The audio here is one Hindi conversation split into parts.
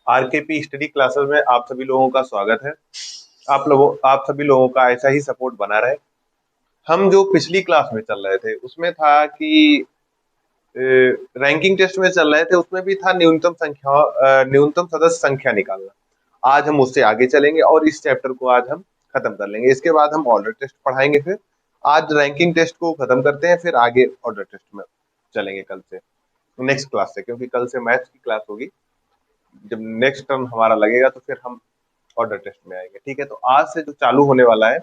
आरकेपी स्टडी क्लासेस में आप सभी लोगों का स्वागत है। आप सभी लोगों का ऐसा ही सपोर्ट बना रहे। हम जो पिछली क्लास में चल रहे थे उसमें था कि रैंकिंग टेस्ट में चल रहे थे, उसमें भी था न्यूनतम सदस्य संख्या निकालना। आज हम उससे आगे चलेंगे और इस चैप्टर को आज हम खत्म कर लेंगे। इसके बाद हम ऑर्डर टेस्ट पढ़ाएंगे। फिर आज रैंकिंग टेस्ट को खत्म करते हैं, फिर आगे ऑर्डर टेस्ट में चलेंगे कल से, नेक्स्ट क्लास से, क्योंकि कल से मैथ्स की क्लास होगी। जब नेक्स्ट टर्म हमारा लगेगा तो फिर हम ऑर्डर टेस्ट में आएंगे। ठीक है, तो आज से जो चालू होने वाला है,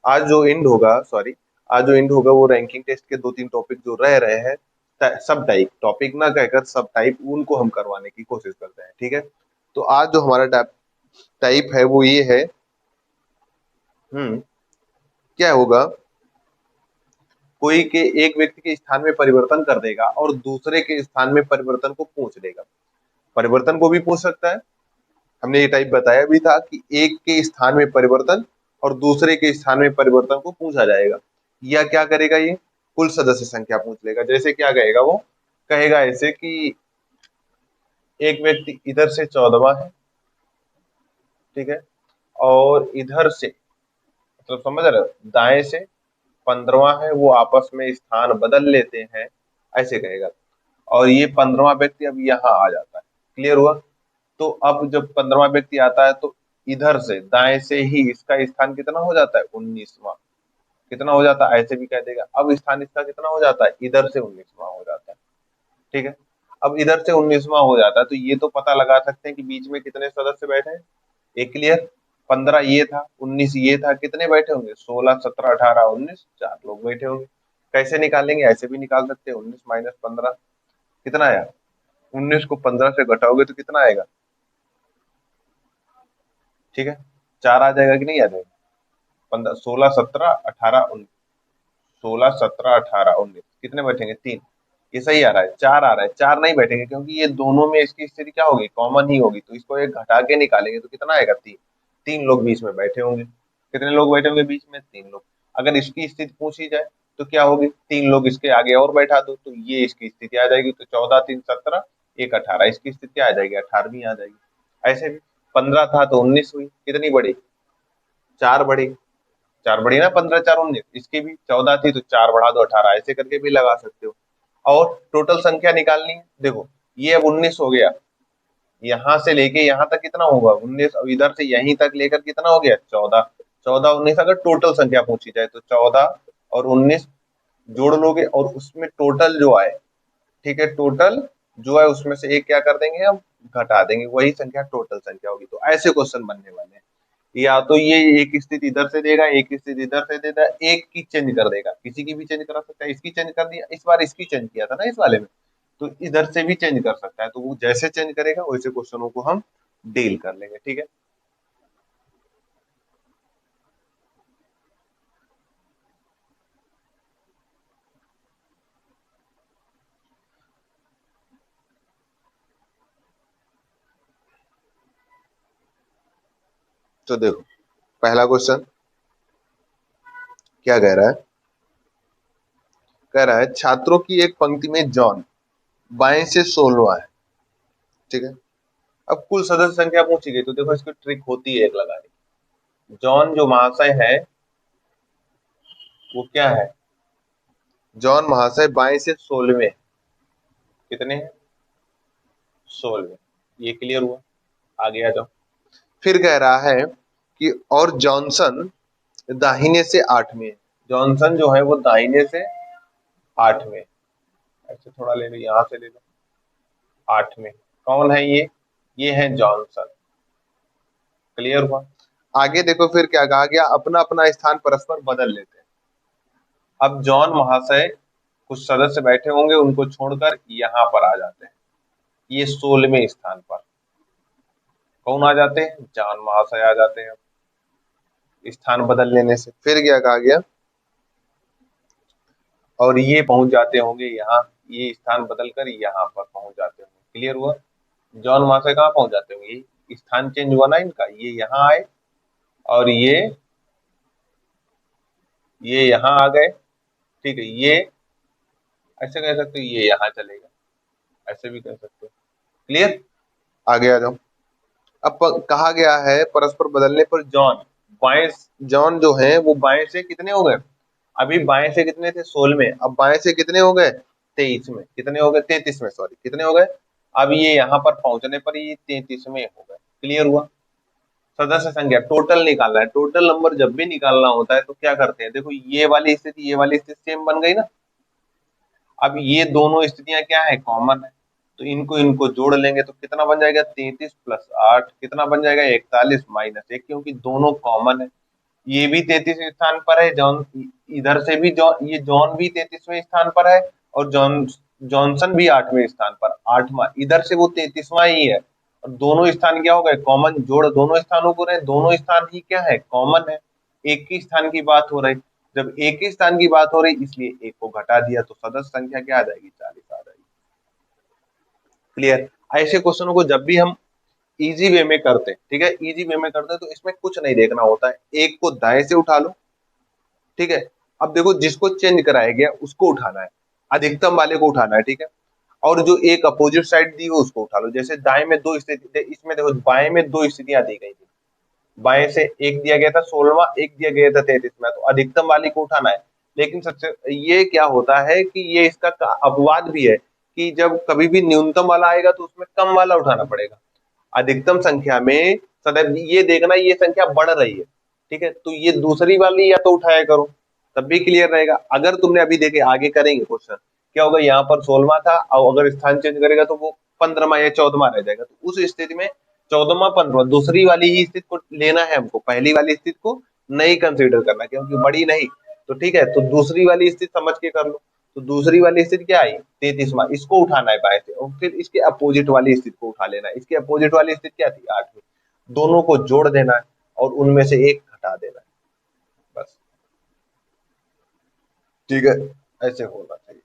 आज जो एंड होगा वो रैंकिंग टेस्ट के 2-3 टॉपिक जो रह रहे हैं, सब टाइप टॉपिक ना कहकर सब टाइप, उनको हम करवाने की कोशिश करते हैं। ठीक है, तो आज जो हमारा टाइप है वो ये है। क्या होगा, कोई के एक व्यक्ति के स्थान में परिवर्तन कर देगा और दूसरे के स्थान में परिवर्तन को पूछ लेगा। परिवर्तन को भी पूछ सकता है, हमने ये टाइप बताया भी था कि एक के स्थान में परिवर्तन और दूसरे के स्थान में परिवर्तन को पूछा जाएगा। या क्या करेगा, ये कुल सदस्य संख्या पूछ लेगा। जैसे क्या कहेगा, वो कहेगा ऐसे कि एक व्यक्ति इधर से 14वां है, ठीक है, और इधर से, मतलब समझ रहे हो, दाएं से 15वां है, वो आपस में स्थान बदल लेते हैं, ऐसे कहेगा। और ये 15वां व्यक्ति अब यहाँ आ जाता है। क्लियर हुआ? तो अब जब 15वां व्यक्ति आता है तो इधर से दाएं से ही इसका स्थान कितना हो जाता है, 19वां। कितना हो जाता है, ऐसे भी कह देगा। अब स्थान इसका कितना हो जाता है, इधर से 19वां हो जाता है। ठीक है, अब इधर से 19वां हो जाता है तो ये तो पता लगा सकते हैं कि बीच में कितने सदस्य बैठे हैं। एक क्लियर, 15 ये था, 19 ये था, कितने बैठे होंगे, 16, 17, 18, 19, 4 लोग बैठे होंगे। कैसे निकालेंगे, ऐसे भी निकाल सकते हैं। 19 माइनस 15 कितना आया, 19 को 15 से घटाओगे तो कितना आएगा, ठीक है, 4 आ जाएगा कि नहीं आ जाएगा। 15, 16, 17, 18, 19, 16, 17, 18, 19, कितने बैठेंगे, 3। ये सही आ रहा है, 4 आ रहा है। 4 नहीं बैठेंगे क्योंकि ये दोनों में इसकी स्थिति क्या होगी, कॉमन ही होगी, तो इसको एक घटा के निकालेंगे तो कितना आएगा, 3। 3 लोग बीच में बैठे होंगे। कितने लोग बैठे होंगे बीच में, 3 लोग। अगर इसकी स्थिति पूछी जाए तो क्या होगी, 3 लोग इसके आगे और बैठा दो तो ये इसकी स्थिति आ जाएगी। तो 14, 3, 17, 1, 18, इसकी स्थिति आ जाएगी, 18वीं आ जाएगी। ऐसे भी 15 था तो 19 हुई, कितनी बढ़ी, 4 बढ़ी। 4 बढ़ी ना, 15, 4, 19। इसकी भी 14 थी तो 4 बढ़ा दो, 18, ऐसे करके भी लगा सकते हो। और टोटल संख्या निकालनी है। देखो ये अब 19 हो गया, यहाँ से लेके यहाँ तक कितना होगा, 19। अब इधर से यहीं तक लेकर कितना हो गया, 14। 14, 19, अगर टोटल संख्या पूछी जाए तो 14 और 19 जोड़ लोगे और उसमें टोटल जो आए, ठीक है, टोटल जो है उसमें से एक क्या कर देंगे, हम घटा देंगे, वही संख्या टोटल संख्या होगी। तो ऐसे क्वेश्चन बनने वाले हैं। या तो ये एक स्थिति इधर से देगा, एक स्थिति इधर से देगा, एक की चेंज कर देगा, किसी की भी चेंज करा सकता है। इसकी चेंज कर दिया, इस बार इसकी चेंज किया था ना इस वाले में, तो इधर से भी चेंज कर सकता है। तो वो जैसे चेंज करेगा वैसे क्वेश्चनों को हम डील कर लेंगे। ठीक है, तो देखो पहला क्वेश्चन क्या कह रहा है, कह रहा है छात्रों की एक पंक्ति में जॉन बाएं से 16वां है। ठीक है, अब कुल सदस्य संख्या पूछी गई तो देखो इसकी ट्रिक होती है एक लगाने। जॉन जो महाशय है वो क्या है, जॉन महाशय बाएं से 16वें, कितने हैं, 16वें। ये क्लियर हुआ, आगे आ जाओ। फिर कह रहा है कि और जॉनसन दाहिने से 8वें है। जॉनसन जो है वो दाहिने से 8वें, ऐसे थोड़ा ले लो, यहाँ से ले लो, 8वें। कौन है ये है जॉनसन। क्लियर हुआ, आगे देखो फिर क्या कहा गया, अपना अपना स्थान परस्पर बदल लेते हैं। अब जॉन महाशय कुछ सदस्य बैठे होंगे, उनको छोड़कर यहाँ पर आ जाते हैं, ये 16वें स्थान पर कौन आ जाते हैं, जॉन महाशय आ जाते हैं स्थान बदल लेने से। फिर क्या कहा गया, और ये पहुंच जाते होंगे यहाँ, ये स्थान बदलकर यहाँ पर पहुंच जाते होंगे। क्लियर हुआ, जॉन महाशय कहाँ पहुंच जाते होंगे, ये स्थान चेंज हुआ ना इनका, ये यहाँ आए और ये यहाँ आ गए। ठीक है, ये ऐसे कह सकते हो, ये यहाँ चलेगा, ऐसे भी कह सकते हो। क्लियर, आगे आ जाओ। अब कहा गया है परस्पर बदलने पर जॉन बाएं, जॉन जो है वो बाएं से कितने हो गए, अभी बाएं से कितने थे 16 में, अब बाएं से कितने हो गए 23 में, कितने हो गए 33 में, सॉरी कितने हो गए, अब ये यहाँ पर पहुंचने पर ये 33 में हो गए। क्लियर हुआ। सदस्य संख्या टोटल निकालना है, टोटल नंबर जब भी निकालना होता है तो क्या करते हैं, देखो ये वाली स्थिति सेम बन गई ना। अब ये दोनों स्थितियां क्या है, कॉमन है, तो इनको इनको जोड़ लेंगे तो कितना बन जाएगा 33 प्लस 8 कितना बन जाएगा 41 माइनस 1, क्योंकि दोनों कॉमन है। ये भी 33वें स्थान पर है जॉन, इधर से भी जॉन, ये जॉन भी 33वें स्थान पर है, और जॉनसन भी 8वें स्थान पर, 8वां इधर से वो 33वां ही है, और दोनों स्थान क्या हो गए कॉमन, जोड़ दोनों स्थानों को रहे, दोनों स्थान ही क्या है कॉमन है, एक ही स्थान की बात हो रही, जब एक ही स्थान की बात हो रही इसलिए एक को घटा दिया तो सदस्य संख्या क्या आ जाएगी 40 आ जाएगी। क्लियर। ऐसे क्वेश्चनों को जब भी हम इजी वे में करते हैं, ठीक है, इजी वे में करते हैं तो इसमें कुछ नहीं देखना होता है, एक को दाएं से उठा लो, ठीक है। अब देखो जिसको चेंज कराया गया उसको उठाना है, अधिकतम वाले को उठाना है, ठीक है, और जो एक अपोजिट साइड दी हो उसको उठा लो। जैसे दाएं में दो स्थिति, इसमें देखो बाएं में दो स्थितियां दी गई थी, बाएं से एक दिया गया था 16वां, एक दिया गया था 33वां, तो अधिकतम वाली को उठाना है। लेकिन सबसे ये क्या होता है कि ये इसका अपवाद भी है कि जब कभी भी न्यूनतम वाला आएगा तो उसमें कम वाला उठाना पड़ेगा। अधिकतम संख्या में सदैव ये देखना ये संख्या बढ़ रही है, ठीक है, तो ये दूसरी वाली या तो उठाया करो तब भी क्लियर रहेगा। अगर तुमने अभी देखे आगे करेंगे क्वेश्चन क्या होगा, यहाँ पर 16वां था और अगर स्थान चेंज करेगा तो वो 15वां या 14वां रह जाएगा, तो उस स्थिति में 14वां 15वां दूसरी वाली ही स्थिति को लेना है हमको, पहली वाली स्थिति को नहीं कंसीडर करना क्योंकि बड़ी नहीं, तो ठीक है, तो दूसरी वाली स्थिति समझ के कर लो। तो दूसरी वाली स्थिति क्या आई 33वां, इसको उठाना है बाएं से, और फिर इसके अपोजिट वाली स्थिति को उठा लेना है। इसके अपोजिट वाली स्थिति क्या थी 8वीं, दोनों को जोड़ देना है और उनमें से एक हटा देना है, बस। ठीक है, ऐसे होना चाहिए।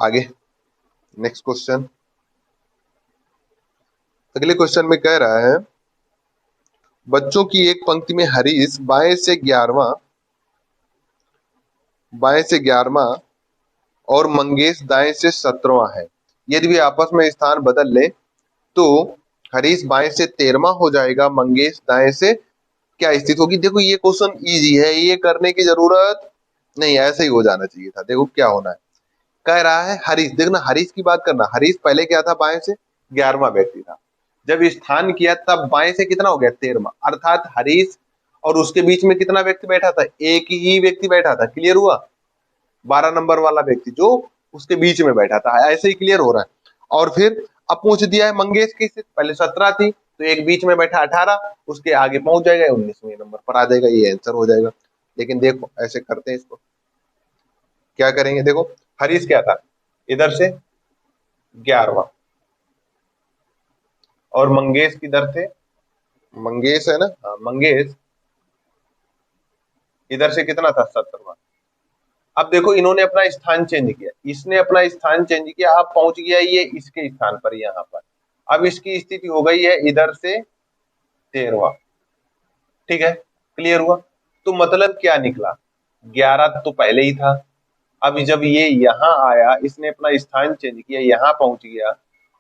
आगे नेक्स्ट क्वेश्चन, अगले क्वेश्चन में कह रहा है बच्चों की एक पंक्ति में हरीश बाएं से 11वां और मंगेश दाएं से 17वां है। यदि वे आपस में स्थान बदल ले तो हरीश बाएं से 13वां हो जाएगा, मंगेश दाएं से क्या स्थिति होगी। देखो ये क्वेश्चन इजी है, ये करने की जरूरत नहीं, ऐसे ही हो जाना चाहिए था। देखो क्या होना है, कह रहा है हरीश, देखना हरीश की बात करना, हरीश पहले क्या था बाएं से 11वां व्यक्ति था, जब स्थान किया तब बाएं से कितना हो गया 13वां, अर्थात हरीश और उसके बीच में कितना व्यक्ति बैठा था, एक ही व्यक्ति बैठा था। क्लियर हुआ, 12 नंबर वाला व्यक्ति जो उसके बीच में बैठा था, ऐसे ही क्लियर हो रहा है। और फिर अब पूछ दिया है मंगेश की स्थिति, पहले 17 थी तो एक बीच में बैठा 18, उसके आगे पहुंच जाएगा 19वें नंबर पर आ जाएगा, ये आंसर हो जाएगा। लेकिन देखो ऐसे करते हैं इसको, क्या करेंगे, देखो हरीश क्या था इधर से 11वां और मंगेश किधर थे, मंगेश है ना, हाँ मंगेश इधर से कितना था 17वां। अब देखो इन्होंने अपना स्थान चेंज किया, इसने अपना स्थान चेंज किया, अब पहुंच गया ये इसके स्थान पर यहाँ पर, अब इसकी स्थिति हो गई है इधर से 13वां। ठीक है, क्लियर हुआ। तो मतलब क्या निकला, 11 तो पहले ही था, अब जब ये यहाँ आया इसने अपना स्थान चेंज किया यहाँ पहुंच गया,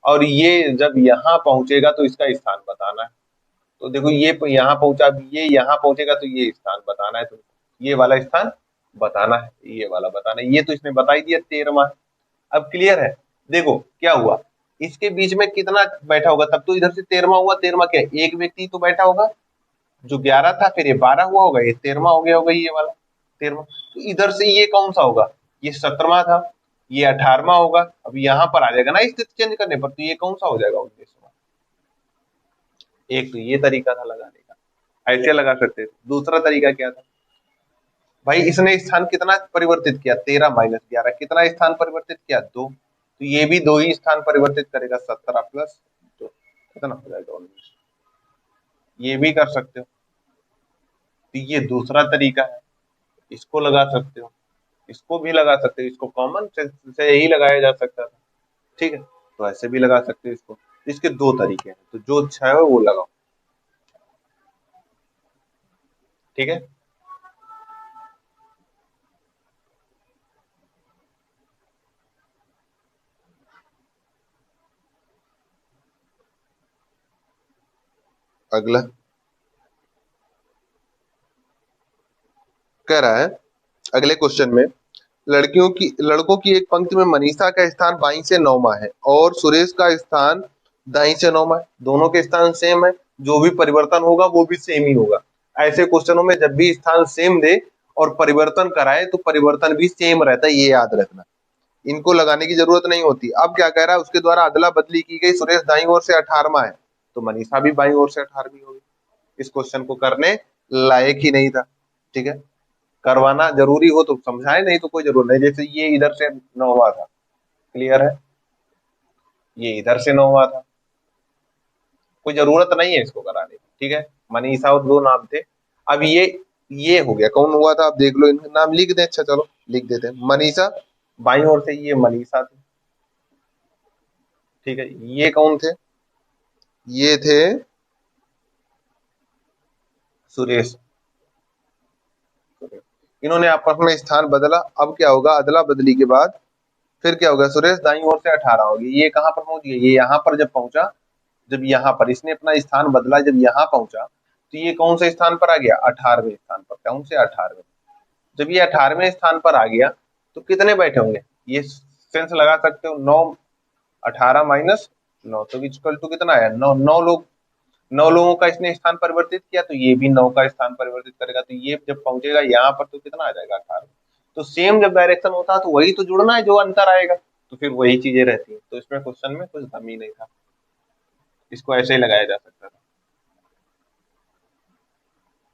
और ये जब यहाँ पहुंचेगा तो इसका स्थान बताना है। तो देखो ये यहाँ पहुंचा, ये यहाँ पहुंचेगा तो ये स्थान बताना है, तो ये वाला स्थान बताना है, ये वाला बताना है, ये तो इसने बता ही दिया 13वां। अब क्लियर है। देखो क्या हुआ, इसके बीच में कितना बैठा होगा, तब तो इधर से 13वां हुआ, 13वां क्या है एक व्यक्ति तो बैठा होगा, जो 11 था फिर ये 12 हुआ होगा, ये 13वां हो गया होगा, ये वाला 13वां। तो इधर से ये कौन सा होगा, ये 17वां था, ये 18वां होगा, अब यहाँ पर आ जाएगा ना स्थिति चेंज करने पर, तो ये कौन सा हो जाएगा 19वां। एक तो ये तरीका था लगाने का, ऐसे लगा सकते थे। दूसरा तरीका क्या था, भाई इसने स्थान कितना परिवर्तित किया 13 माइनस 11, कितना स्थान परिवर्तित किया 2, तो ये भी 2 ही स्थान परिवर्तित करेगा, 17 प्लस 2 कितना हो जाएगा 19। ये भी कर सकते हो, तो ये दूसरा तरीका है, इसको लगा सकते हो, इसको भी लगा सकते हो, इसको कॉमन सेंस से ही लगाया जा सकता था। ठीक है, तो ऐसे भी लगा सकते हो इसको, इसके दो तरीके हैं, तो जो अच्छा है वो लगाओ। ठीक है, अगला कह रहा है, अगले क्वेश्चन में लड़कों की एक पंक्ति में मनीषा का स्थान बाईं से नौवां है और सुरेश का स्थान दाईं से नौवां है। दोनों के स्थान सेम है, जो भी परिवर्तन होगा वो भी सेम ही होगा। ऐसे क्वेश्चनों में जब भी स्थान सेम दे और परिवर्तन कराए तो परिवर्तन भी सेम रहता है, ये याद रखना। इनको लगाने की जरूरत नहीं होती। अब क्या कह रहा है, उसके द्वारा अदला बदली की गई, सुरेश दाईं ओर से 18वां है तो मनीषा भी बाईं ओर से 18वीं होगी। इस क्वेश्चन को करने लायक ही नहीं था। ठीक है, करवाना जरूरी हो तो समझाए, नहीं तो कोई जरूरत नहीं। जैसे ये इधर से 9वां था, क्लियर है, ये इधर से 9वां था, कोई जरूरत नहीं है इसको कराने की। ठीक है, मनीषा और दो नाम थे। अब ये हो गया, कौन हुआ था आप देख लो, इनका नाम लिख दे। अच्छा चलो लिख देते हैं, मनीषा बाईं ओर से, ये मनीषा थे। ठीक है, ये कौन थे, ये थे सुरेश। इन्होंने आपस में स्थान बदला। अब क्या होगा, अदला बदली के बाद फिर क्या होगा, सुरेश दाईं ओर से 18 होगी। ये कहां पर पहुंच गया, ये यहाँ पर जब पहुंचा, जब यहाँ पर इसने अपना स्थान बदला, जब यहाँ पहुंचा तो ये कौन से स्थान पर आ गया, 18वें स्थान पर। कौन से 18वें, जब ये 18वें स्थान पर आ गया तो कितने बैठे होंगे, ये सेंस लगा सकते हो, 9, 18 माइनस 9 तो इक्वल टू कितना आया, 9। 9 लोग, 9 लोगों का इसने स्थान परिवर्तित किया तो ये भी 9 का स्थान परिवर्तित करेगा। तो ये जब पहुंचेगा यहाँ पर तो कितना आ जाएगा, 18। तो सेम जब डायरेक्शन होता है तो वही तो जुड़ना है, जो अंतर आएगा तो फिर वही चीजें रहती है। तो इसमें क्वेश्चन में कुछ दम ही नहीं था, इसको ऐसे ही लगाया जा सकता था।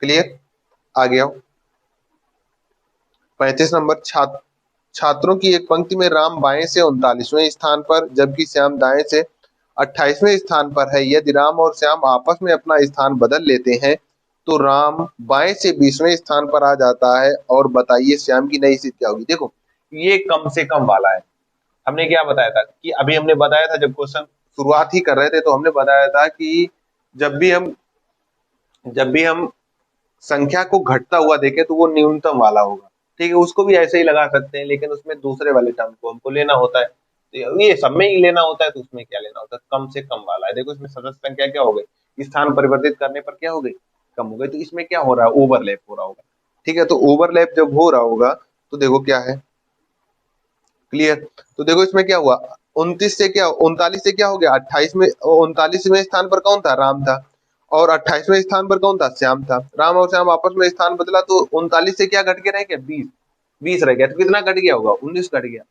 क्लियर, आ गया। 35 नंबर, छात्रों की एक पंक्ति में राम बाएं से 39वें स्थान पर जबकि श्याम दाएं से 28वें स्थान पर है। यदि राम और श्याम आपस में अपना स्थान बदल लेते हैं तो राम बाएं से 20वें स्थान पर आ जाता है और बताइए श्याम की नई स्थिति क्या होगी। देखो ये कम से कम वाला है। हमने क्या बताया था कि अभी हमने बताया था, जब क्वेश्चन शुरुआत ही कर रहे थे तो हमने बताया था कि जब भी हम जब भी हम संख्या को घटता हुआ देखें तो वो न्यूनतम वाला होगा। ठीक है, उसको भी ऐसे ही लगा सकते हैं, लेकिन उसमें दूसरे वाले टर्म को हमको लेना होता है। तो ये सब में ही लेना होता है, तो उसमें क्या लेना होता है, कम से कम वाला है। देखो इसमें सदस्य संख्या क्या हो गई, स्थान परिवर्तित करने पर क्या हो गई, कम हो गई। तो इसमें क्या हो रहा है, ओवरलैप हो रहा होगा। ठीक है, तो ओवरलैप जब हो रहा होगा तो देखो क्या है, क्लियर। तो देखो इसमें क्या हुआ, 29 से क्या, 39 से क्या हो गया, 28 में, 39वें स्थान पर कौन था, राम था। और 28वें स्थान पर कौन था, श्याम था। राम और श्याम आपस में स्थान बदला तो 39 से क्या घट के रह गया, 20। 20 रह गया तो कितना घट गया होगा, 19 घट गया।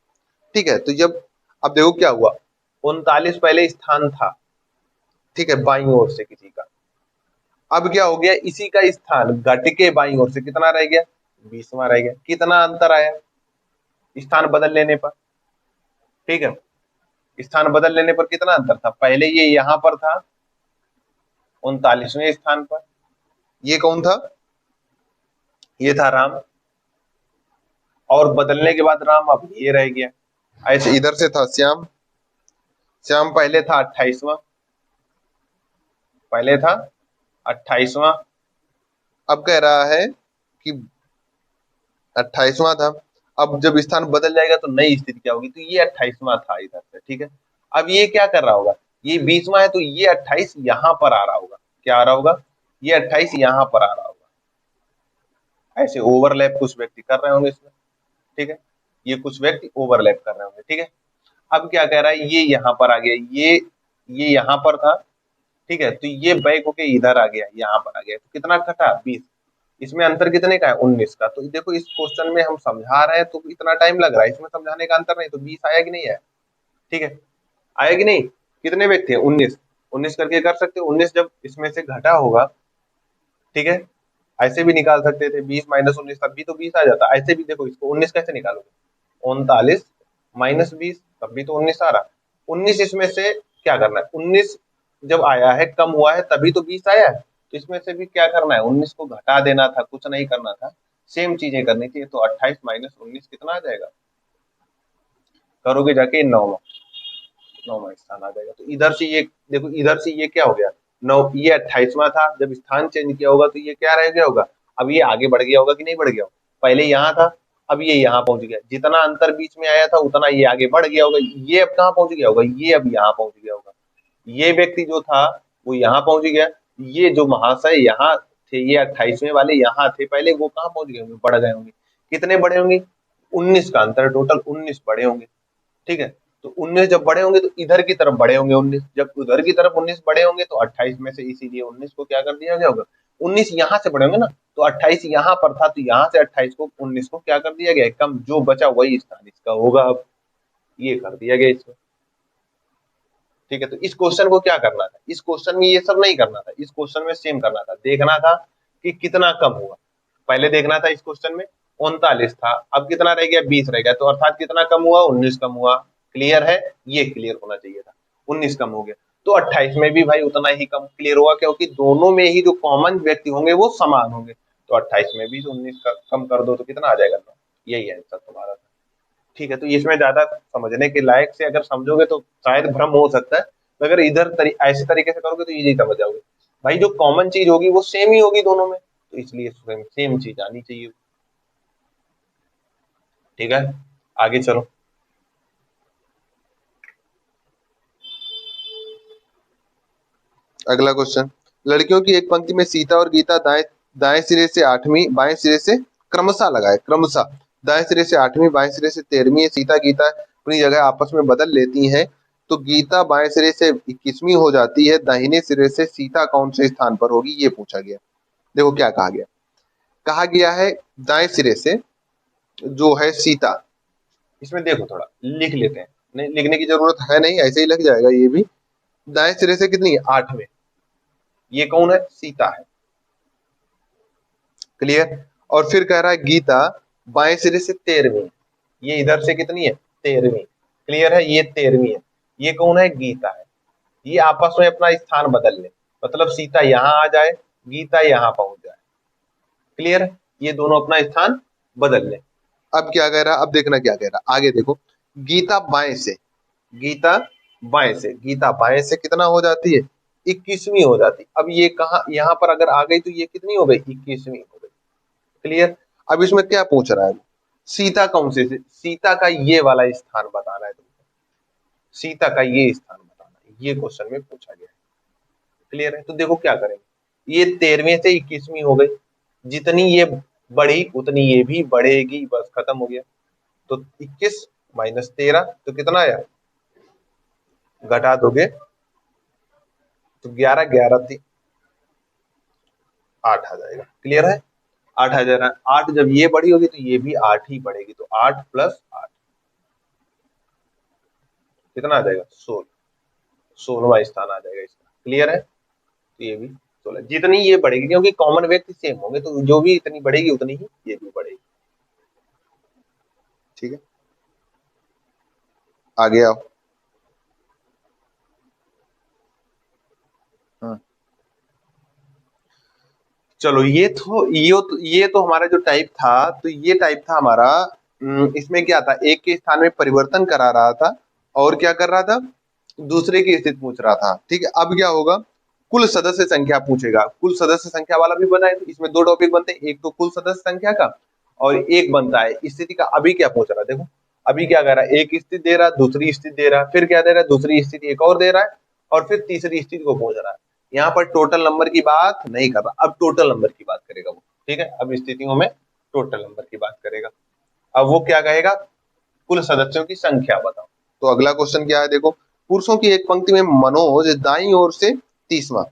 ठीक है, तो जब, अब देखो क्या हुआ, 39 पहले स्थान था, ठीक है, बाईं ओर से किसी का। अब क्या हो गया, इसी का स्थान घट के बाईं ओर से कितना रह गया, 20वां रह गया। कितना अंतर आया स्थान बदल लेने पर। ठीक है, स्थान बदल लेने पर कितना अंतर था, पहले ये यहां पर था 39वें स्थान पर, ये कौन था, ये था राम। और बदलने के बाद राम अब ये रह गया। ऐसे इधर से था श्याम, श्याम पहले था 28वां, पहले था 28वां। अब कह रहा है कि 28वां था, अब जब स्थान बदल जाएगा तो नई स्थिति क्या होगी, तो ये 28वां था इधर से। ठीक है, अब ये क्या कर रहा होगा, ये 20वां है तो ये 28 यहां पर आ रहा होगा। क्या आ रहा होगा, ये 28 यहां पर आ रहा होगा। ऐसे ओवरलैप कुछ व्यक्ति कर रहे होंगे इसमें। ठीक है, ये कुछ व्यक्ति ओवरलैप कर रहे होंगे। ठीक है, अब क्या कह रहा है, ये यहाँ पर आ गया, ये यहाँ पर था। ठीक है, तो ये बैक होके इधर आ गया, यहाँ पर आ गया, तो कितना घटा, 20। इसमें अंतर कितने का है, 19 का। तो देखो इस क्वेश्चन में हम समझा रहे हैं तो इतना टाइम लग रहा है, इसमें समझाने का अंतर नहीं, तो 20 आया कि नहीं आया। ठीक है, आया कि नहीं, कितने व्यक्ति है, 19। 19 करके कर सकते हो, 19 जब इसमें से घटा होगा। ठीक है, ऐसे भी निकाल सकते थे, 20 माइनस 19 तब भी तो 20 आ जाता। ऐसे भी देखो, इसको 19 कैसे निकालोगे, 39 माइनस 20 तब भी तो 19 आ रहा। 19 इसमें से क्या करना है, 19 जब आया है, कम हुआ है तभी तो 20 आया है। तो इसमें से भी क्या करना है, 19 को घटा देना था, कुछ नहीं करना था, सेम चीजें करनी थी। तो 28 माइनस 19 कितना आ जाएगा, करोगे जाके 9वां स्थान आ जाएगा। तो इधर से ये देखो, इधर से ये क्या हो गया, 9, ये 28वां था, जब स्थान चेंज किया होगा तो ये क्या रह गया होगा, अब ये आगे बढ़ गया होगा कि नहीं बढ़ गया होगा, पहले यहाँ था, अब ये यहाँ पहुंच गया। जितना अंतर बीच में आया था उतना ये आगे बढ़ गया होगा। ये अब कहाँ पहुंच गया होगा, ये अब यहाँ पहुंच गया होगा। ये व्यक्ति जो था वो यहाँ पहुंच गया, ये जो महाशय यहाँ थे, ये 28वें वाले यहाँ थे पहले, वो कहाँ पहुंच गए होंगे, बढ़ गए होंगे। कितने बड़े होंगे, 19 का अंतर, टोटल 19 बड़े होंगे। ठीक है, तो 19 जब बड़े होंगे तो इधर की तरफ बड़े होंगे 19, जब उधर की तरफ 19 बड़े होंगे तो 28 में से इसीलिए 19 को क्या कर दिया गया होगा, 19 यहाँ से बड़े होंगे ना, तो 28 यहाँ पर था, तो यहाँ से 28 को 19 को क्या कर दिया गया, कम, जो बचा वही स्थान इसका होगा। अब ये कर दिया गया इसमें। ठीक है, तो इस क्वेश्चन को क्या करना था, इस क्वेश्चन में ये सब नहीं करना था, इस क्वेश्चन में सेम करना था, देखना था कि कितना कम हुआ। पहले देखना था इस क्वेश्चन में 39 था, अब कितना रह गया, 20 रह गया, तो अर्थात कितना कम हुआ, 19 कम हुआ। क्लियर है, ये क्लियर होना चाहिए था, 19 कम हो गया। तो 28 में भी भाई उतना ही कम क्लियर होगा, क्योंकि दोनों में ही जो कॉमन व्यक्ति होंगे वो समान होंगे। तो 28 में भी 19 का कम कर दो तो कितना आ जाएगा, 9। यही आंसर तुम्हारा था। ठीक है, तो इसमें ज्यादा समझने के लायक से अगर समझोगे तो शायद भ्रम हो सकता है, अगर इधर ऐसे तरीके से करोगे तो इजी समझ जाओगे। भाई जो कॉमन चीज होगी वो सेम ही होगी दोनों में, तो इसलिए सेम सेम चीज आनी चाहिए। ठीक है, आगे चलो। अगला क्वेश्चन, लड़कियों की एक पंक्ति में सीता और गीता दाएं दाएं सिरे से 8वीं, बाएं सिरे से क्रमशः लगाए, क्रमशः दाएं सिरे से 8वीं, बाएं सिरे से 13वीं, सीता गीता अपनी जगह आपस में बदल लेती हैं, तो गीता बाएं सिरे से 21वीं हो जाती है, दाहिने सिरे से सीता कौन से स्थान पर होगी, ये पूछा गया। देखो क्या कहा गया, कहा गया है दाएं सिरे से जो है सीता, इसमें देखो थोड़ा लिख लेते हैं, नहीं लिखने की जरूरत है नहीं, ऐसे ही लग जाएगा ये भी। दाएं सिरे से कितनी है, 8वें, ये कौन है, सीता है। क्लियर, और फिर कह रहा है गीता बाएं सिरे से 13वीं, ये इधर से कितनी है, 13वीं। क्लियर है, ये 13वीं है, ये कौन है, गीता है। ये आपस में अपना स्थान बदल ले, मतलब सीता यहाँ आ जाए, गीता यहाँ पहुंच जाए। क्लियर है, ये दोनों अपना स्थान बदल ले। अब क्या कह रहा, अब देखना क्या कह रहा, आगे देखो, गीता बाएं से, गीता बाएं से, गीता बाएं से कितना हो जाती है, 21वीं हो जाती। अब ये कहा, यहाँ पर अगर आ गई तो ये कितनी हो गई, 21वीं हो गई। क्लियर, अब इसमें क्या पूछ रहा है, सीता कौन से, सीता का ये वाला स्थान बताना है तुमको, सीता का ये स्थान बताना है, ये क्वेश्चन में पूछा गया है। क्लियर है, तो देखो क्या करेंगे, ये 13वें से 21वीं हो गई, जितनी ये बढ़ी उतनी ये भी बढ़ेगी, बस खत्म हो गया। तो 21 माइनस 13 तो कितना आया, घटा दोगे तो 11, 11 थी 8 आ जाएगा। क्लियर है, 8 आ जाएगा, 8 जब ये बड़ी होगी तो ये भी 8 ही बढ़ेगी, तो 8 प्लस 8 कितना आ जाएगा, 16, 16वां स्थान आ जाएगा इसका। क्लियर है, तो ये भी 16, जितनी ये बढ़ेगी, क्योंकि कॉमन व्यक्ति सेम होंगे, तो जो भी इतनी बढ़ेगी उतनी ही ये भी बढ़ेगी। ठीक है, आगे आओ। हाँ, चलो ये तो हमारा जो टाइप था, तो ये टाइप था हमारा, इसमें क्या था, एक के स्थान में परिवर्तन करा रहा था, और क्या कर रहा था, दूसरे की स्थिति पूछ रहा था। ठीक है, अब क्या होगा, कुल सदस्य संख्या पूछेगा, कुल सदस्य संख्या वाला भी बना है, तो इसमें दो टॉपिक बनते हैं, एक तो कुल सदस्य संख्या का, और एक बनता है स्थिति का। अभी क्या पूछ रहा है, देखो अभी क्या कर रहा है, एक स्थिति दे रहा है, दूसरी स्थिति दे रहा है, फिर क्या दे रहा है, दूसरी स्थिति एक और दे रहा है, और फिर तीसरी स्थिति को पूछ रहा है। यहाँ पर टोटल नंबर की बात नहीं कर रहा, अब टोटल नंबर की बात करेगा वो। ठीक है, अब स्थितियों में टोटल नंबर की बात करेगा। अब वो क्या कहेगा, कुल सदस्यों की संख्या बताओ। तो अगला क्वेश्चन क्या है, देखो, पुरुषों की एक पंक्ति में मनोज दाईं ओर से 30वां,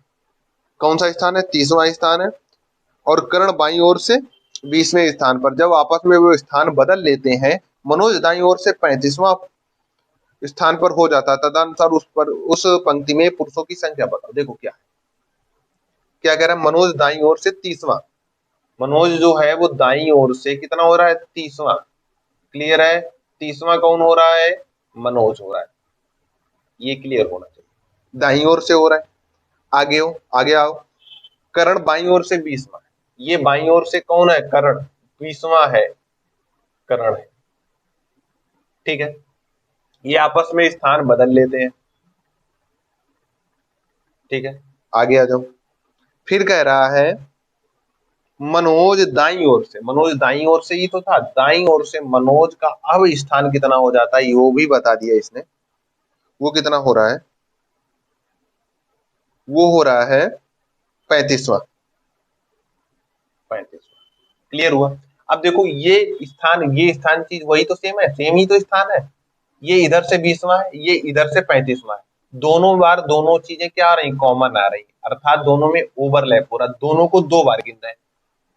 कौन सा स्थान है, 30वां स्थान है, और कर्ण बाईं ओर से 20वें स्थान पर। जब आपस में वो स्थान बदल लेते हैं, मनोज दाईं ओर से 35वां स्थान पर हो जाता है, तदनुसार उस पंक्ति में पुरुषों की संख्या बताओ। देखो क्या कह रहा है, मनोज दाईं ओर से 30वां, मनोज जो है वो दाईं ओर से कितना हो रहा है, 30वां। क्लियर है, 30वां कौन हो रहा है, मनोज हो रहा है, ये क्लियर होना चाहिए, दाईं ओर से हो रहा है। आगे आओ, कर्ण बाईं ओर से 20वां, ये बाईं ओर से कौन है, कर्ण, 20वां है, कर्ण है। ठीक है, ये आपस में स्थान बदल लेते हैं। ठीक है, आगे आ जाओ, फिर कह रहा है मनोज दाईं ओर से, मनोज दाईं ओर से ही तो था, दाईं ओर से मनोज का अब स्थान कितना हो जाता है, वो भी बता दिया इसने। वो कितना हो रहा है, वो हो रहा है 35वां। क्लियर हुआ। अब देखो ये स्थान चीज वही तो सेम है, सेम ही तो स्थान है। ये इधर से 20वां है, ये इधर से 35वां है। दोनों बार दोनों चीजें क्या आ रही, कॉमन आ रही, अर्थात दोनों में ओवरलैप हो रहा, दोनों को 2 बार गिनना है।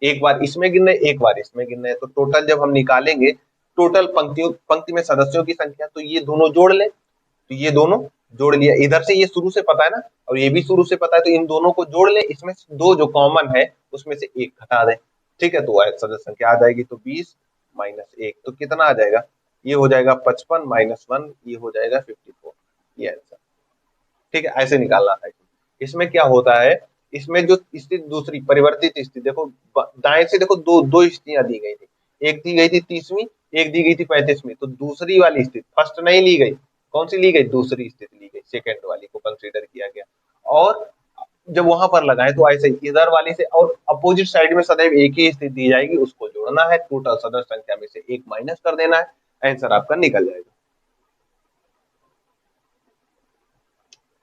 एक बार इसमें गिनना है, एक बार इसमें गिनना है। तो टोटल जब हम निकालेंगे, टोटल पंक्ति में सदस्यों की संख्या, तो ये दोनों जोड़ ले, तो ये दोनों जोड़ लिया। इधर से ये शुरू से पता है ना, और ये भी शुरू से पता है, तो इन दोनों को जोड़ ले, इसमें से 2 जो कॉमन है उसमें से 1 घटा दे। ठीक है, तो सदस्य संख्या आ जाएगी, तो 20 माइनस 1 तो कितना आ जाएगा, ये हो जाएगा 55 माइनस 1, ये हो जाएगा 54। ये आंसर। ठीक है, ऐसे निकालना था। इसमें क्या होता है, इसमें जो स्थिति दूसरी परिवर्तित स्थिति देखो, दाएं से देखो दो दो स्थितियां दी गई थी, एक दी गई थी 30वीं, एक दी गई थी 35वीं। तो दूसरी वाली स्थिति फर्स्ट नहीं ली गई, कौन सी ली गई, दूसरी स्थिति ली गई, सेकंड वाली को कंसीडर किया गया। और जब वहां पर लगाए तो ऐसे इधर वाली से, और अपोजिट साइड में सदैव एक ही स्थिति दी जाएगी, उसको जोड़ना है, टोटल सदस्य संख्या में से 1 माइनस कर देना है, आंसर आपका निकल जाएगा।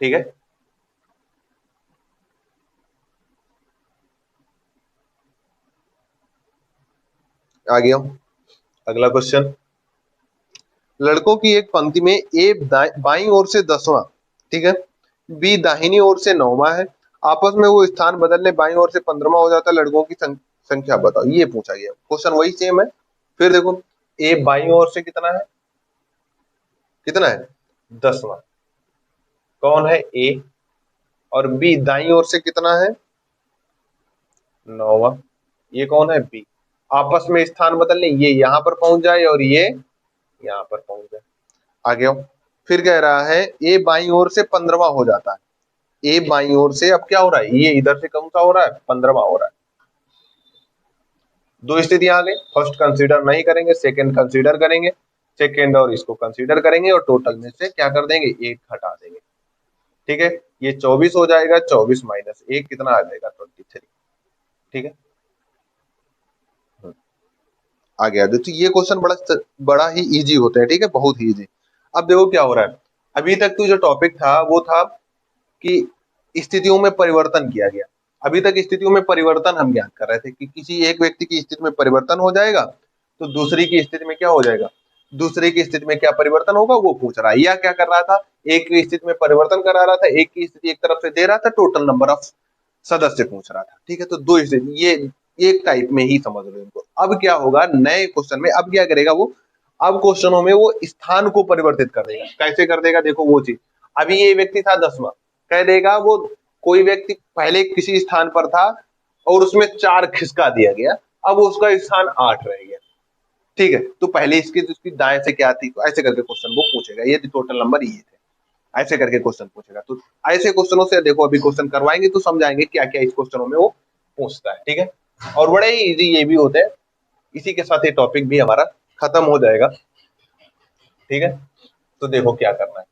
ठीक है, आ गया हूं। अगला क्वेश्चन, लड़कों की एक पंक्ति में ए बाईं ओर से 10वां, ठीक है, बी दाहिनी ओर से 9वां है, आपस में वो स्थान बदलने बाईं ओर से 15वां हो जाता है, लड़कों की संख्या बताओ। ये पूछा गया, क्वेश्चन वही सेम है। फिर देखो, ए बाईं ओर से कितना है, कितना है, 10वां, कौन है, ए। और बी दाईं ओर से कितना है, 9वां, ये कौन है, बी। आपस में स्थान बदलने, ये यहां पर पहुंच जाए और ये यहां पर पहुंच जाए। आगे आओ। फिर कह रहा है ए बाईं ओर से 15वां हो जाता है। ए बाईं ओर से अब क्या हो रहा है, ये इधर से कौन सा हो रहा है, 15वां हो रहा है। दो स्थितियां आ गई, फर्स्ट कंसीडर नहीं करेंगे, सेकंड कंसीडर करेंगे, सेकंड और इसको कंसीडर करेंगे, और टोटल में से क्या कर देंगे, 1 हटा देंगे। ठीक है, ये 24 हो जाएगा, 24 माइनस 1 कितना आ जाएगा, 23। ठीक है, आ गया। तो ये क्वेश्चन बड़ा ही इजी होता है, ठीक है, बहुत ही इजी। अब देखो क्या हो रहा है, अभी तक तो जो टॉपिक था वो था कि स्थितियों में परिवर्तन किया गया। अभी तक स्थितियों में परिवर्तन हम ज्ञात कर रहे थे कि किसी एक व्यक्ति की स्थिति में परिवर्तन हो जाएगा, तो दूसरी की स्थिति में क्या हो जाएगा, दूसरे की स्थिति में क्या परिवर्तन होगा वो पूछ रहा है। या क्या कर रहा था, एक की स्थिति में परिवर्तन करा रहा था, एक की स्थिति एक तरफ से दे रहा था, टोटल नंबर ऑफ सदस्य पूछ रहा था। ठीक है, तो दो स्थिति, ये एक टाइप में ही समझ लो इनको। अब क्या होगा नए क्वेश्चन में, अब क्या करेगा वो, अब क्वेश्चनों में वो स्थान को परिवर्तित कर देगा। कैसे कर देगा, देखो वो चीज, अभी ये व्यक्ति था 10वां, कह देगा वो कोई व्यक्ति पहले किसी स्थान पर था और उसमें 4 खिसका दिया गया, अब उसका स्थान 8 रह गया। ठीक है, तो पहले इसकी उसकी दाएं से क्या थी, तो ऐसे करके क्वेश्चन वो पूछेगा, ये टोटल नंबर ये थे, ऐसे करके क्वेश्चन पूछेगा। तो ऐसे क्वेश्चनों से देखो अभी क्वेश्चन करवाएंगे तो समझाएंगे क्या क्या इस क्वेश्चनों में वो पूछता है। ठीक है, और बड़े ही इजी ये भी होते हैं। इसी के साथ ये टॉपिक भी हमारा खत्म हो जाएगा। ठीक है, तो देखो क्या करना है,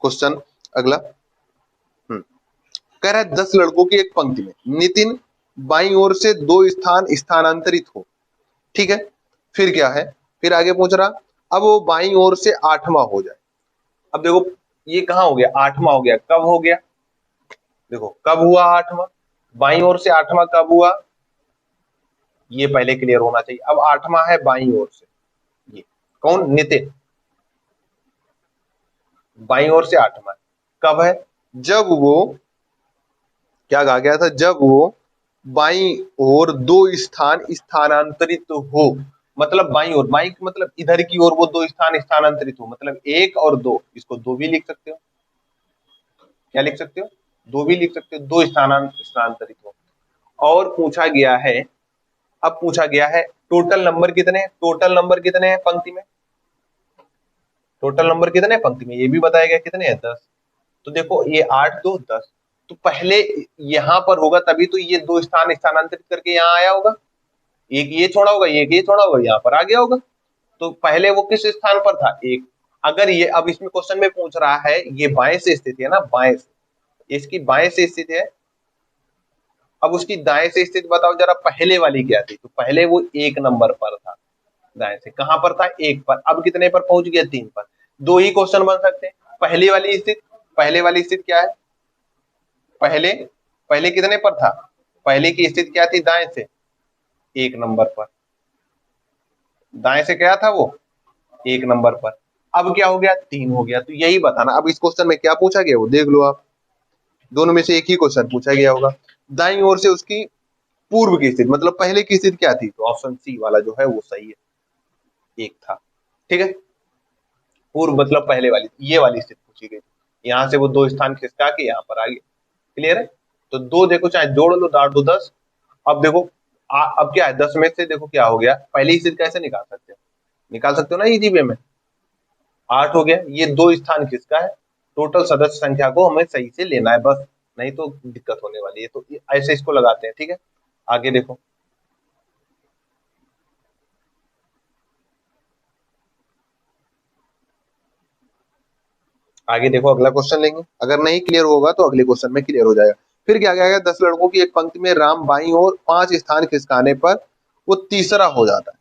क्वेश्चन अगला। कह रहा है 10 लड़कों की एक पंक्ति में नितिन बाईं ओर से 2 स्थान स्थानांतरित हो। ठीक है, फिर क्या है, फिर आगे पूछ रहा, अब वो बाईं ओर से 8वां हो जाए। अब देखो ये कहां हो गया, 8वां हो गया, कब हो गया, देखो कब हुआ 8वां, बाईं ओर से 8वां कब हुआ, ये पहले क्लियर होना चाहिए। अब 8वां है बाईं ओर से, ये कौन, नितिन, बाईं ओर से 8वां कब है, जब वो क्या कहा गया था, जब वो बाईं ओर 2 स्थान स्थानांतरित हो। मतलब बाईं ओर, बाईं मतलब इधर की ओर वो 2 स्थान स्थानांतरित हो, मतलब 1 और 2, इसको 2 भी लिख सकते हो, क्या लिख सकते हो, 2 भी लिख सकते हो, 2 स्थानांतरित हो। और पूछा गया है, अब पूछा गया है टोटल नंबर कितने, टोटल नंबर कितने हैं पंक्ति में, टोटल नंबर कितने हैं पंक्ति में, ये भी बताया गया कितने हैं, 10। तो देखो ये 8 2 10, तो पहले यहां पर होगा तभी तो ये 2 स्थान स्थानांतरित करके यहाँ आया होगा, एक ये छोड़ा होगा, एक ये छोड़ा होगा, यहाँ पर आ गया होगा। तो पहले वो किस स्थान पर था, एक। अगर ये अब इसमें क्वेश्चन में पूछ रहा है, ये बाएं से स्थित है ना, बाएं से, इसकी बाएं से स्थित है। अब उसकी दाएं से स्थित बताओ जरा, पहले वाली क्या थी, तो पहले वो 1 नंबर पर था, दाएं से कहां पर था, 1 पर, अब कितने पर पहुंच गया, 3 पर। दो ही क्वेश्चन बन सकते हैं, पहले वाली स्थिति, पहले वाली स्थिति क्या है, पहले पहले कितने पर था, पहले की स्थिति क्या थी, दाएं से 1 नंबर पर, दाएं से क्या था वो 1 नंबर पर। अब क्या हो गया, 3 हो गया। तो यही बताना। अब इस क्वेश्चन में क्या पूछा गया वो देख लो आप, दोनों में से एक ही क्वेश्चन पूछा गया होगा। दाईं ओर से उसकी पूर्व की स्थिति मतलब पहले की स्थिति क्या थी, तो ऑप्शन सी वाला जो है वो सही है, एक था। ठीक है, पूर्व मतलब पहले वाली, ये वाली स्थिति पूछी गई। यहाँ से वो 2 स्थान खिसका के यहाँ पर आ गए। क्लियर है। तो 2 देखो, चाहे जोड़ लो, दाड़ दो 10। अब देखो अब क्या है, 10 में से देखो क्या हो गया, पहली स्थिति कैसे निकाल सकते हो, निकाल सकते हो ना इजी वे में। 8 हो गया, ये 2 स्थान किसका है, टोटल सदस्य संख्या को हमें सही से लेना है बस, नहीं तो दिक्कत होने वाली है। तो ऐसे इसको लगाते हैं। ठीक है, आगे देखो। आगे देखो, अगला क्वेश्चन लेंगे, अगर नहीं क्लियर होगा तो अगले क्वेश्चन में क्लियर हो जाएगा। फिर क्या कहेगा, 10 लड़कों की एक पंक्ति में राम बाईं ओर 5 स्थान खिसकाने पर वो तीसरा हो जाता है।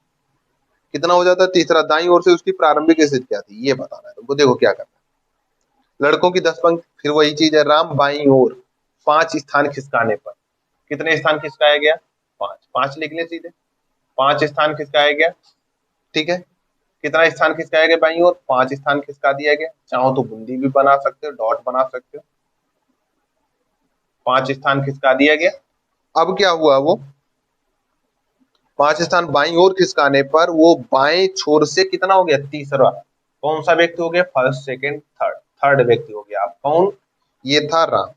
कितना हो जाता है, तीसरा। दाईं ओर से उसकी प्रारंभिक स्थिति क्या थी ये बताना है तुमको। देखो क्या करना है, लड़कों की 10 पंक्ति, फिर वही चीज है, राम बाईं ओर 5 स्थान खिसकाने पर, कितने स्थान खिसकाया गया, 5, 5 लिख ले सीधे, 5 स्थान खिसकाया गया। ठीक है, कितना स्थान खिसकाया गया बाईं ओर, 5 स्थान खिसका दिया गया। चाहो तो बूंदी भी बना सकते हो, डॉट बना सकते हो। 5 स्थान खिसका दिया गया। अब क्या हुआ, वो 5 स्थान बाईं ओर खिसकाने पर वो बाएं छोर से कितना हो गया, तीसरा। कौन सा व्यक्ति हो गया, फर्स्ट सेकंड थर्ड, थर्ड व्यक्ति हो गया। आप कौन, ये था राम।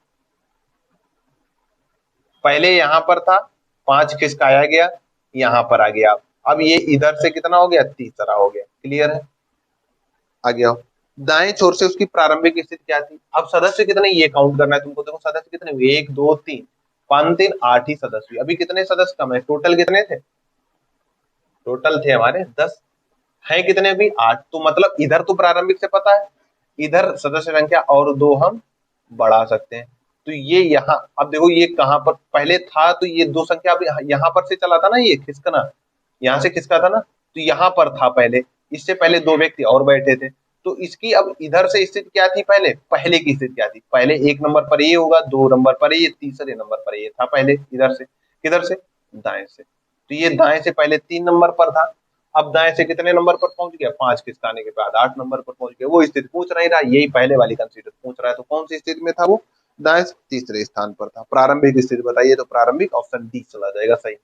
पहले यहां पर था, 5 खिसकाया गया, यहां पर आ गया। अब ये इधर से कितना हो गया, तीसरा हो गया। क्लियर है, आ गया। दाएं छोर से उसकी प्रारंभिक स्थिति क्या थी, अब सदस्य कितने ये काउंट करना है तुमको। देखो सदस्य कितने हुए, 1 2 3, 5 3 8 ही सदस्य हुए। अभी कितने सदस्य कम है, टोटल कितने थे, टोटल थे हमारे 10, है कितने अभी 8। तो मतलब इधर तो प्रारंभिक से पता है, इधर सदस्य संख्या और 2 हम बढ़ा सकते हैं। तो ये यहाँ, अब देखो ये कहां पर पहले था, तो ये 2 संख्या अब यहाँ पर से चला था ना, ये खिसकना यहाँ से खिसका था ना, तो यहाँ पर था पहले, इससे पहले 2 व्यक्ति और बैठे थे। तो इसकी अब इधर से स्थिति क्या थी, पहले पहले की स्थिति क्या थी, पहले 1 नंबर पर ये होगा, 2 नंबर पर ये, तीसरे नंबर पर ये था पहले, इधर से किधर से, दाएं से। तो ये दाएं से पहले 3 नंबर पर था, अब दाएं से कितने नंबर पर पहुंच गया, 5 खिसकाने के बाद 8 नंबर पर पहुंच गया। वो स्थिति पूछ नहीं रहा, यही पहले वाली कंसीडर पूछ रहा है। तो कौन सी स्थिति में था वो, दाएं से तीसरे स्थान पर था। प्रारंभिक स्थिति बताइए, तो प्रारंभिक ऑप्शन डी चला जाएगा सही।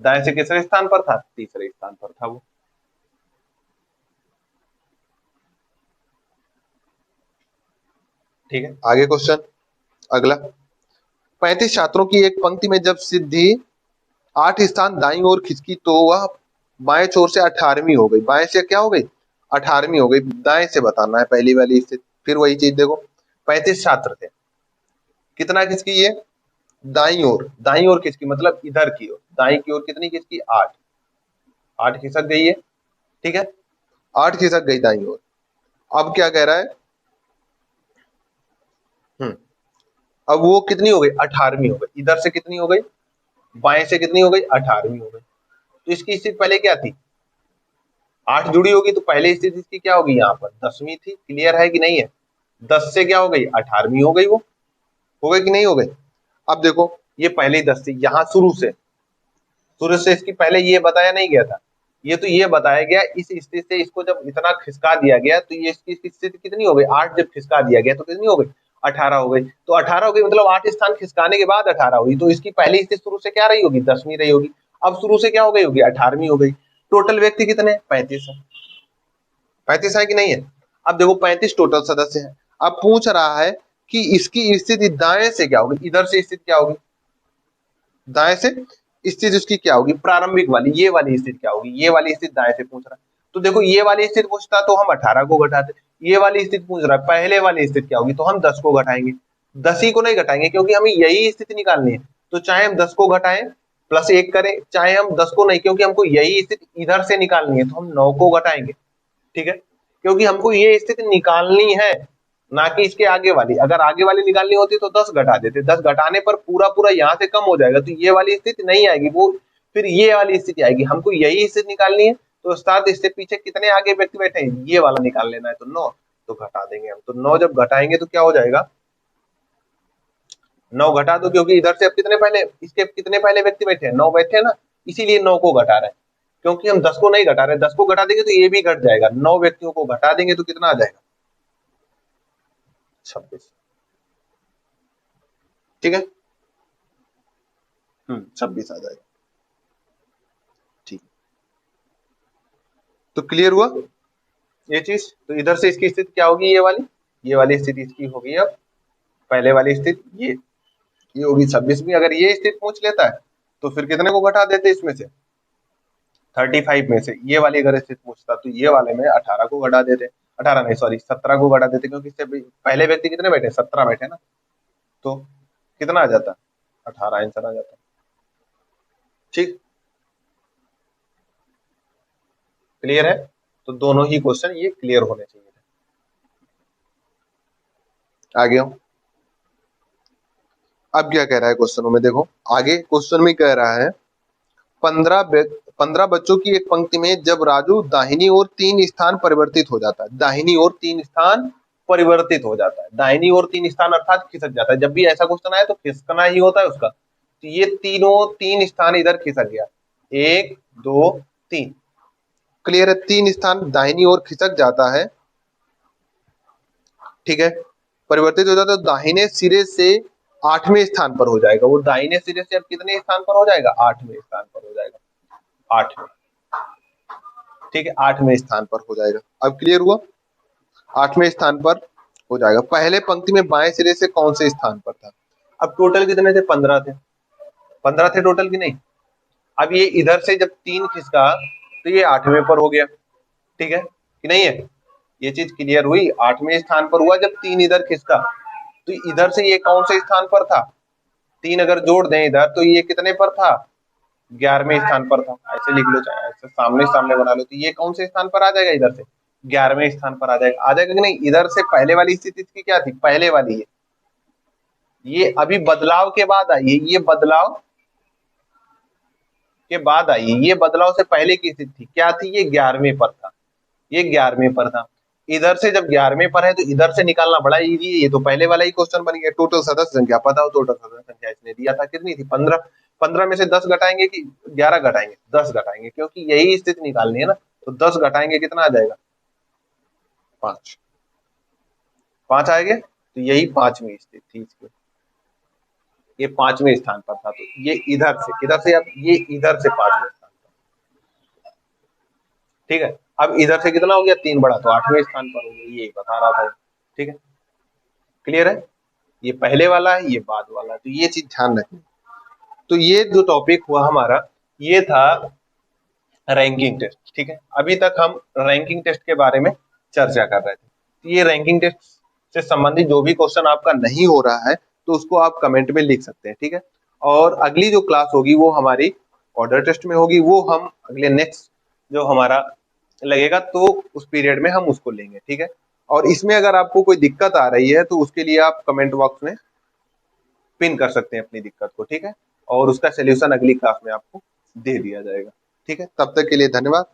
दाएं से किसरे स्थान पर था, तीसरे स्थान पर था वो। ठीक है, आगे क्वेश्चन अगला। 35 छात्रों की एक पंक्ति में जब सिद्धि 8 स्थान दाईं ओर खिसकी तो वह बाएं छोर से 18वीं हो गई। बाएं से क्या हो गई, 18वीं हो गई। दाएं से बताना है पहली वाली स्थिति। फिर वही चीज देखो, 35 छात्र थे, कितना खिसकी ये, दाईं ओर, दाईं ओर खिसकी मतलब इधर की ओर, दाईं की ओर कितनी खिसकी, 8, 8 खिसक गई है। ठीक है, 8 खिसक गई दाईं ओर। अब क्या कह रहा है, हम्म अब वो कितनी हो गई, 18वीं हो गई। इधर से कितनी हो गई, बाएं से कितनी हो गई, 18वीं हो गई। तो इसकी स्थिति पहले क्या थी, 8 जुड़ी होगी, तो पहले स्थिति इसकी क्या होगी, यहाँ पर 10वीं थी। क्लियर है कि नहीं है, 10 से क्या हो गई, 18वीं हो गई। वो हो गई कि नहीं हो गई। अब देखो ये पहले ही 10 थी, यहाँ शुरू से इसकी पहले ये बताया नहीं गया था, ये तो ये बताया गया इस स्थिति से इसको जब इतना खिसका दिया गया, तो ये इसकी स्थिति कितनी हो गई, 8 जब खिसका दिया गया तो कितनी हो गई, 18 हो गई। तो 18 हो गई मतलब 8 स्थान खिसकाने के बाद 18 हुई, तो इसकी पहली स्थिति शुरू से क्या रही होगी, 10वीं रही होगी। अब शुरू से क्या हो गई होगी, 18वीं हो गई। टोटल व्यक्ति कितने, 35 है, 35 है कि नहीं है। अब देखो 35 टोटल सदस्य हैं। अब पूछ रहा है कि इसकी स्थिति दाएं से क्या होगी, इधर से स्थिति क्या होगी, दाएं से स्थिति उसकी क्या होगी, प्रारंभिक वाली, ये वाली स्थिति क्या होगी, ये वाली स्थिति दाएं से पूछ रहा है। तो देखो ये वाली स्थिति पूछता तो हम 18 को घटाते, ये वाली स्थिति पूछ रहा है पहले वाली स्थिति क्या होगी, तो हम 10 को घटाएंगे। 10 ही को नहीं घटाएंगे क्योंकि हमें यही स्थिति निकालनी है। तो चाहे हम 10 को घटाएं प्लस 1 करें, चाहे हम 10 को नहीं, क्योंकि हमको यही स्थिति इधर से निकालनी है, तो हम 9 को घटाएंगे। ठीक है, क्योंकि हमको ये स्थिति निकालनी है, ना कि इसके आगे वाली। अगर आगे वाली निकालनी होती तो 10 घटा देते, 10 घटाने पर पूरा पूरा यहाँ से कम हो जाएगा, तो ये वाली स्थिति नहीं आएगी, वो फिर ये वाली स्थिति आएगी। हमको यही स्थिति निकालनी है, तो साथ इससे पीछे कितने आगे व्यक्ति बैठे हैं, ये वाला निकाल लेना है, तो 9, तो घटा देंगे हम। तो 9 जब घटाएंगे तो क्या हो जाएगा, 9 घटा दो, क्योंकि इधर से अब कितने पहले, इसके कितने पहले व्यक्ति बैठे हैं, 9 बैठे हैं ना, इसीलिए 9 को घटा रहे हैं। क्योंकि हम 10 को नहीं घटा रहे, 10 को घटा देंगे तो ये भी घट जाएगा, 9 व्यक्तियों को घटा देंगे तो कितना आ जाएगा, 26। ठीक है, 26 आ जाएगा। ठीक, तो क्लियर हुआ ये चीज। तो इधर से इसकी स्थिति क्या होगी, ये वाली स्थिति इसकी होगी अब पहले वाली स्थिति, ये होगी 26 में। अगर ये स्थिति पूछ लेता है तो फिर कितने को घटा देते इसमें से, 35 में से ये वाली अगर स्थिति पूछता तो ये वाले में 18 को घटा देते, 18 नहीं सॉरी 17 को घटा देते, क्योंकि इससे पहले व्यक्ति कितने बैठे, 17 बैठे ना, तो कितना आ जाता, 18 आंसर आ जाता। ठीक, क्लियर है। तो दोनों ही क्वेश्चन ये क्लियर होने चाहिए। आगे हो, अब क्या कह रहा है क्वेश्चनों में, देखो आगे क्वेश्चन में कह रहा है 15 बच्चों की एक पंक्ति में जब राजू दाहिनी ओर 3 स्थान परिवर्तित हो जाता है, दाहिनी ओर 3 स्थान परिवर्तित हो जाता है, दाहिनी ओर 3 स्थान अर्थात खिसक जाता है। जब भी ऐसा क्वेश्चन आए तो खिसकना ही होता है उसका। तो ये तीनों 3 स्थान इधर खिसक गया, 1 2 3, क्लियर है, 3 स्थान दाहिनी ओर खिसक जाता है। ठीक है, परिवर्तित हो जाता है, दाहिने सिरे से 8वें स्थान पर हो जाएगा। वो दाहिने सिरे से अब कितने स्थान पर हो जाएगा, 8वें स्थान पर हो जाएगा, 8वें। ठीक है, 8वें स्थान पर हो जाएगा। अब क्लियर हुआ, 8वें स्थान पर हो जाएगा। पहले पंक्ति में बाएं सिरे से कौन से स्थान पर था। अब टोटल कितने थे, 15 थे, 15 थे टोटल की नहीं। अब ये इधर से जब 3 खिसका तो ये 8वें पर हो गया। ठीक है कि नहीं है, ये चीज क्लियर हुई। 8वें स्थान पर हुआ जब 3 इधर खिसका, तो इधर से ये कौन से स्थान पर था, 3 अगर जोड़ दें इधर तो ये कितने पर था, 11वें स्थान पर था। ऐसे लिख लो, चाहे ऐसे सामने सामने बना लो, तो ये कौन से स्थान पर आ जाएगा, इधर से 11वें स्थान पर आ जाएगा कि नहीं। इधर से पहले वाली स्थिति इसकी क्या थी, पहले वाली है, ये अभी बदलाव के बाद आई है, ये बदलाव के बाद आई है, ये बदलाव से पहले की स्थिति थी, क्या थी, ये 11वें पर था, ये 11वें पर था। इधर से जब 11वें पर है तो इधर से निकालना बड़ा इजी है, ये तो पहले वाला ही क्वेश्चन बन गया। टोटल सदस्य संख्या पता हो, टोटल सदस्य संख्या इसने दिया था कितनी थी, 15। 15 में से 10 घटाएंगे कि 11 घटाएंगे, 10 घटाएंगे, क्योंकि यही स्थिति निकालनी है ना। तो 10 घटाएंगे कितना आ जाएगा, 5, 5 आएंगे, तो यही 5वीं स्थिति थी इसकी, ये 5वें स्थान पर था। तो ये इधर से अब ये इधर से 5वें स्थान पर। ठीक है, अब इधर से कितना हो गया, 3 बढ़ा तो 8वें स्थान पर हो गया, ये बता रहा था। ठीक है, क्लियर है, ये पहले वाला है, ये बाद वाला है, तो ये चीज ध्यान रखनी। तो ये जो टॉपिक हुआ हमारा, ये था रैंकिंग टेस्ट। ठीक है, अभी तक हम रैंकिंग टेस्ट के बारे में चर्चा कर रहे थे। तो ये रैंकिंग टेस्ट से संबंधित जो भी क्वेश्चन आपका नहीं हो रहा है तो उसको आप कमेंट में लिख सकते हैं। ठीक है, और अगली जो क्लास होगी वो हमारी ऑर्डर टेस्ट में होगी, वो हम अगले नेक्स्ट जो हमारा लगेगा तो उस पीरियड में हम उसको लेंगे। ठीक है, और इसमें अगर आपको कोई दिक्कत आ रही है तो उसके लिए आप कमेंट बॉक्स में पिन कर सकते हैं अपनी दिक्कत को। ठीक है, और उसका सोल्यूशन अगली क्लास में आपको दे दिया जाएगा। ठीक है, तब तक के लिए धन्यवाद।